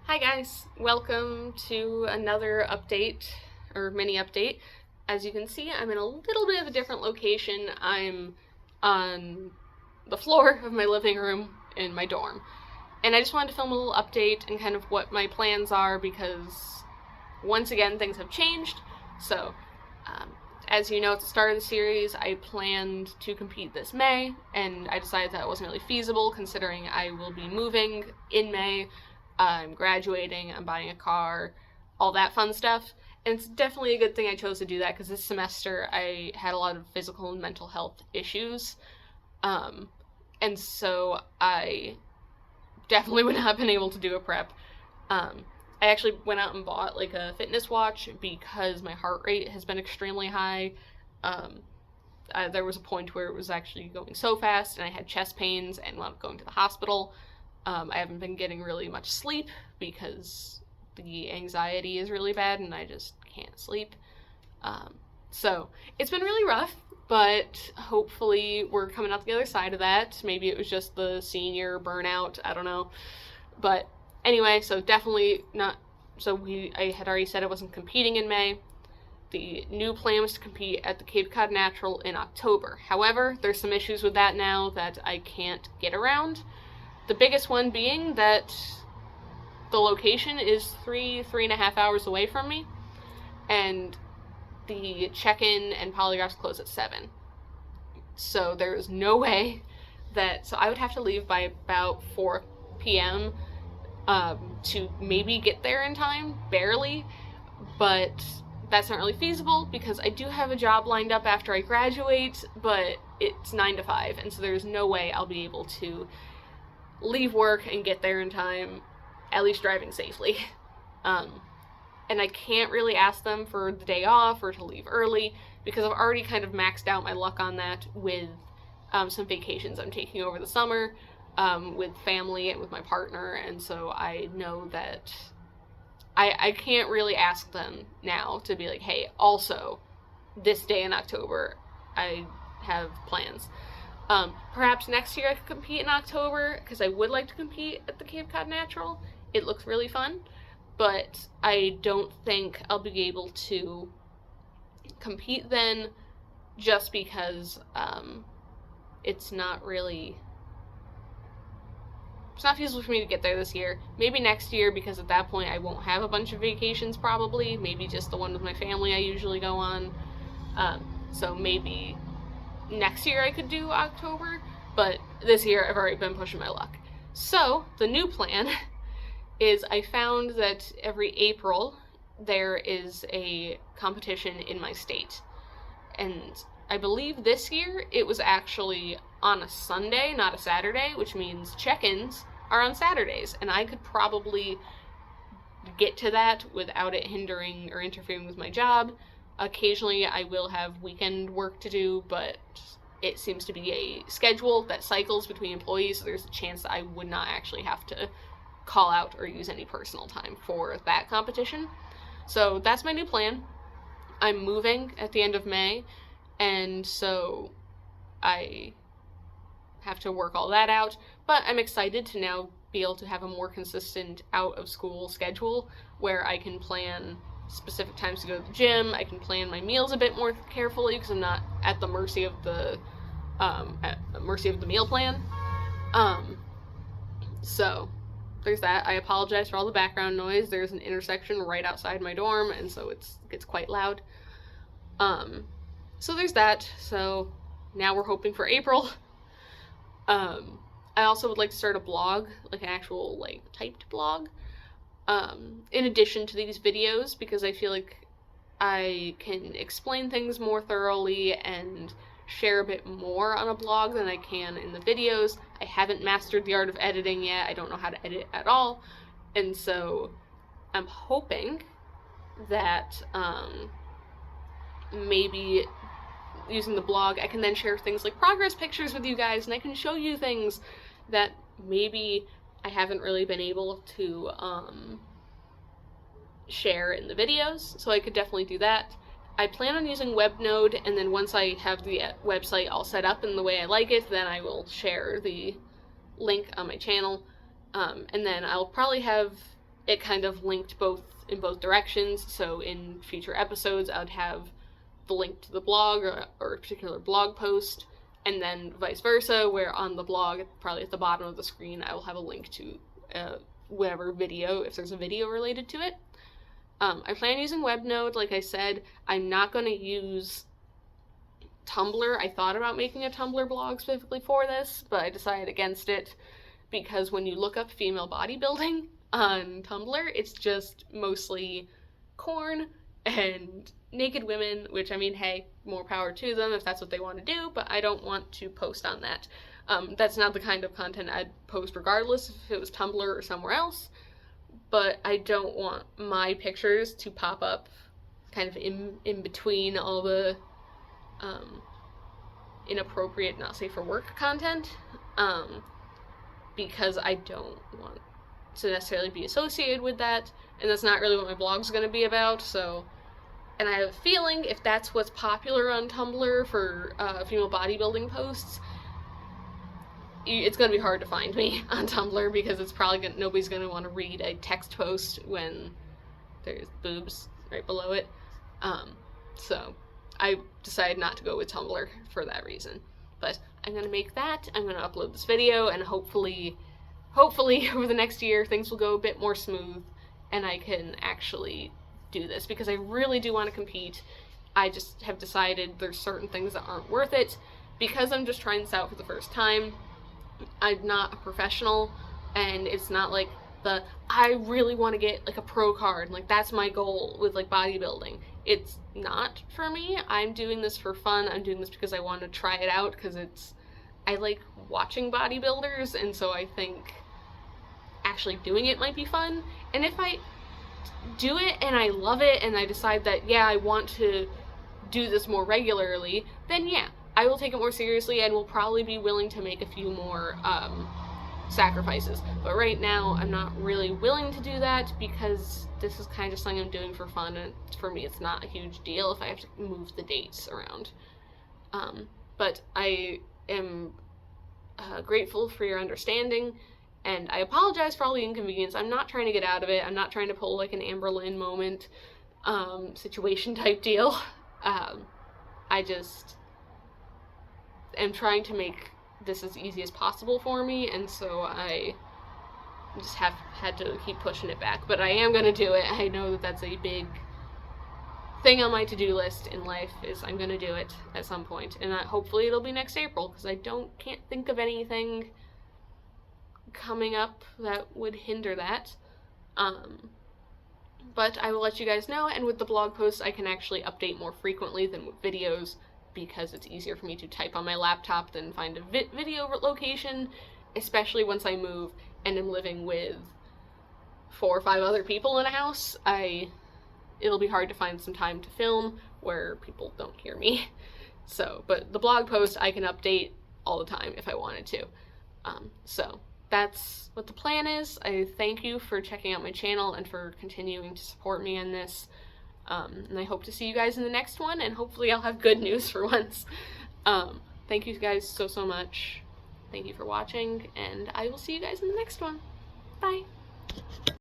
Hi guys, welcome to another update, or mini update. As you can see, I'm in a little bit of a different location. I'm on the floor of my living room in my dorm. And I just wanted to film a little update and kind of what my plans are because, once again, things have changed. So, as you know, at the start of the series, I planned to compete this May, and I decided that wasn't really feasible considering I will be moving in May. I'm graduating, I'm buying a car, all that fun stuff. And it's definitely a good thing I chose to do that because this semester I had a lot of physical and mental health issues. And so I definitely would not have been able to do a prep. I actually went out and bought like a fitness watch because my heart rate has been extremely high. There was a point where it was actually going so fast and I had chest pains and wound up going to the hospital. I haven't been getting really much sleep because the anxiety is really bad and I just can't sleep. So it's been really rough, but hopefully we're coming out the other side of that. Maybe it was just the senior burnout, I don't know. But anyway, so definitely not, I had already said I wasn't competing in May. The new plan was to compete at the Cape Cod Natural in October. However, there's some issues with that now that I can't get around. The biggest one being that the location is 3.5 hours away from me, and the check-in and polygraphs close at 7. So there is no way so I would have to leave by about 4 p.m. To maybe get there in time, barely, but that's not really feasible because I do have a job lined up after I graduate, but it's 9 to 5, and so there's no way I'll be able to leave work and get there in time, at least driving safely. And I can't really ask them for the day off or to leave early because I've already kind of maxed out my luck on that with some vacations I'm taking over the summer with family and with my partner, and so I know that I can't really ask them now to be like, hey, also, this day in October, I have plans. Perhaps next year I could compete in October, because I would like to compete at the Cape Cod Natural. It looks really fun, but I don't think I'll be able to compete then just because it's not feasible for me to get there this year. Maybe next year, because at that point I won't have a bunch of vacations probably, maybe just the one with my family I usually go on. So maybe next year I could do October, but this year I've already been pushing my luck. So the new plan is I found that every April there is a competition in my state, and I believe this year it was actually on a Sunday, not a Saturday, which means check-ins are on Saturdays, and I could probably get to that without it hindering or interfering with my job. Occasionally I will have weekend work to do, but it seems to be a schedule that cycles between employees, so there's a chance that I would not actually have to call out or use any personal time for that competition. So that's my new plan. I'm moving at the end of May, and so I have to work all that out, but I'm excited to now be able to have a more consistent out-of-school schedule where I can plan specific times to go to the gym. I can plan my meals a bit more carefully because I'm not at the mercy of the meal plan. So there's that. I apologize for all the background noise. There's an intersection right outside my dorm, and so it gets quite loud. So there's that. So now we're hoping for April. I also would like to start a blog, like an actual typed blog, in addition to these videos, because I feel like I can explain things more thoroughly and share a bit more on a blog than I can in the videos. I haven't mastered the art of editing yet. I don't know how to edit at all, and so I'm hoping that maybe using the blog I can then share things like progress pictures with you guys, and I can show you things that maybe I haven't really been able to share in the videos, so I could definitely do that. I plan on using WebNode, and then once I have the website all set up in the way I like it, then I will share the link on my channel, and then I'll probably have it kind of linked in both directions. So in future episodes, I would have the link to the blog or a particular blog post, and then vice versa, where on the blog, probably at the bottom of the screen, I will have a link to whatever video, if there's a video related to it. I plan using WebNode, like I said. I'm not going to use Tumblr. I thought about making a Tumblr blog specifically for this, but I decided against it because when you look up female bodybuilding on Tumblr, it's just mostly corn and naked women, which, I mean, hey, more power to them if that's what they want to do, but I don't want to post on that. That's not the kind of content I'd post regardless if it was Tumblr or somewhere else, but I don't want my pictures to pop up kind of in between all the inappropriate, not safe for work content, because I don't want to necessarily be associated with that, and that's not really what my blog's going to be about. So, and I have a feeling if that's what's popular on Tumblr for female bodybuilding posts, it's going to be hard to find me on Tumblr, because it's probably nobody's going to want to read a text post when there's boobs right below it. So I decided not to go with Tumblr for that reason. But I'm going to make that, I'm going to upload this video, and hopefully over the next year things will go a bit more smooth and I can actually do this, because I really do want to compete. I just have decided there's certain things that aren't worth it, because I'm just trying this out for the first time. I'm not a professional, and it's not like I really want to get like a pro card, like that's my goal with like bodybuilding. It's not for me. I'm doing this for fun. I'm doing this because I want to try it out, because I like watching bodybuilders, and so I think actually doing it might be fun. And if I do it and I love it and I decide that, yeah, I want to do this more regularly, then yeah, I will take it more seriously and will probably be willing to make a few more sacrifices. But right now, I'm not really willing to do that, because this is kind of something I'm doing for fun, and for me it's not a huge deal if I have to move the dates around. But I am grateful for your understanding, and I apologize for all the inconvenience. I'm not trying to get out of it. I'm not trying to pull like an Amber Lynn moment situation type deal. I just am trying to make this as easy as possible for me, and so I just had to keep pushing it back. But I am going to do it. I know that that's a big thing on my to-do list in life, is I'm going to do it at some point, and hopefully it'll be next April, because I can't think of anything coming up that would hinder that. But I will let you guys know, and with the blog posts I can actually update more frequently than with videos, because it's easier for me to type on my laptop than find a video location, especially once I move and am living with 4 or 5 other people in a house. It'll be hard to find some time to film where people don't hear me. So, but the blog post I can update all the time if I wanted to. So that's what the plan is. I thank you for checking out my channel and for continuing to support me in this. And I hope to see you guys in the next one, and hopefully I'll have good news for once. Thank you guys so much. Thank you for watching, and I will see you guys in the next one. Bye.